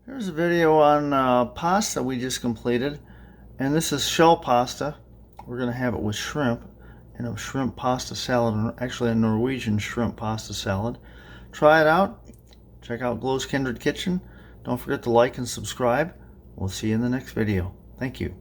Here's a video on pasta we just completed, and this is shell pasta. We're going to have it with shrimp in a shrimp pasta salad, actually a Norwegian shrimp pasta salad. Try it out. Check out Glow's Kindred Kitchen. Don't forget to like and subscribe. We'll see you in the next video. Thank you.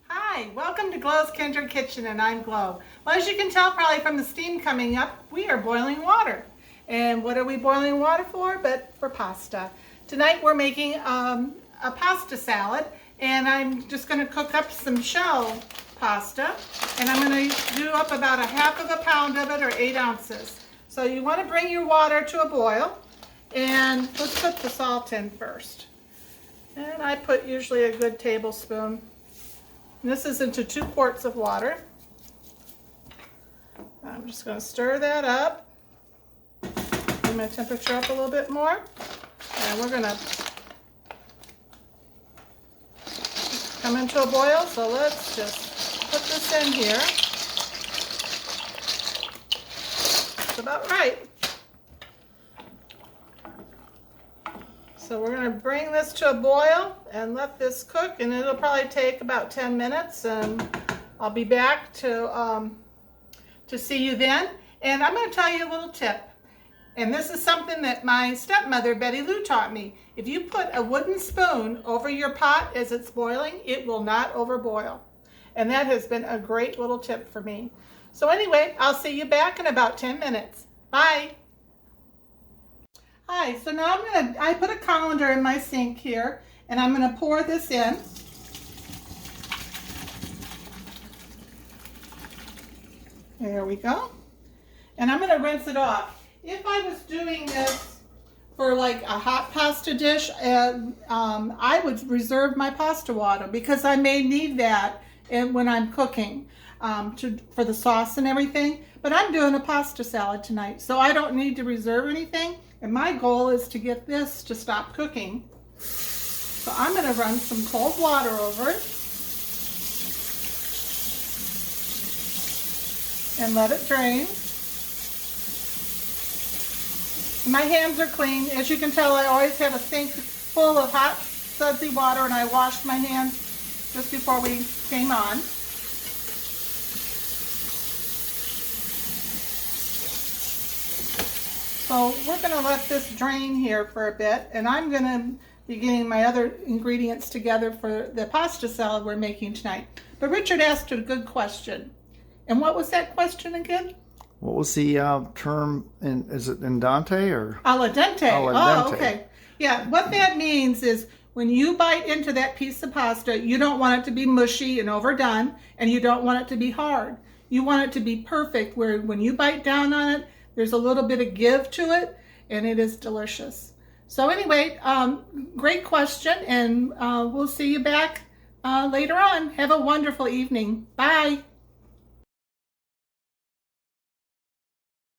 Hi, welcome to Glow's Kindred Kitchen, and I'm Glow. Well, as you can tell probably from the steam coming up, we are boiling water. And what are we boiling water for? But for pasta. Tonight we're making a pasta salad, and I'm just going to cook up some shell pasta, and I'm going to do up about a half of a pound of it, or 8 ounces. So you want to bring your water to a boil, and let's put the salt in first. And I put usually a good tablespoon. And this is into 2 quarts of water. I'm just going to stir that up. Bring my temperature up a little bit more. And we're going to come into a boil, so let's just put this in here. That's about right. So we're going to bring this to a boil and let this cook, and it'll probably take about 10 minutes, and I'll be back to see you then. And I'm going to tell you a little tip. And this is something that my stepmother, Betty Lou, taught me. If you put a wooden spoon over your pot as it's boiling, it will not overboil. And that has been a great little tip for me. So anyway, I'll see you back in about 10 minutes. Bye. Hi, so now I put a colander in my sink here, and I'm going to pour this in. There we go. And I'm going to rinse it off. If I was doing this for like a hot pasta dish, I would reserve my pasta water, because I may need that when I'm cooking for the sauce and everything. But I'm doing a pasta salad tonight, so I don't need to reserve anything. And my goal is to get this to stop cooking. So I'm going to run some cold water over it and let it drain. My hands are clean. As you can tell, I always have a sink full of hot, sudsy water, and I washed my hands just before we came on. So we're going to let this drain here for a bit, and I'm going to be getting my other ingredients together for the pasta salad we're making tonight. But Richard asked a good question. And what was that question again? What was the term? Is it in dente or? Al dente. Al dente. Oh, okay. Yeah, what that means is when you bite into that piece of pasta, you don't want it to be mushy and overdone, and you don't want it to be hard. You want it to be perfect, where when you bite down on it, there's a little bit of give to it, and it is delicious. So anyway, great question, and we'll see you back later on. Have a wonderful evening. Bye.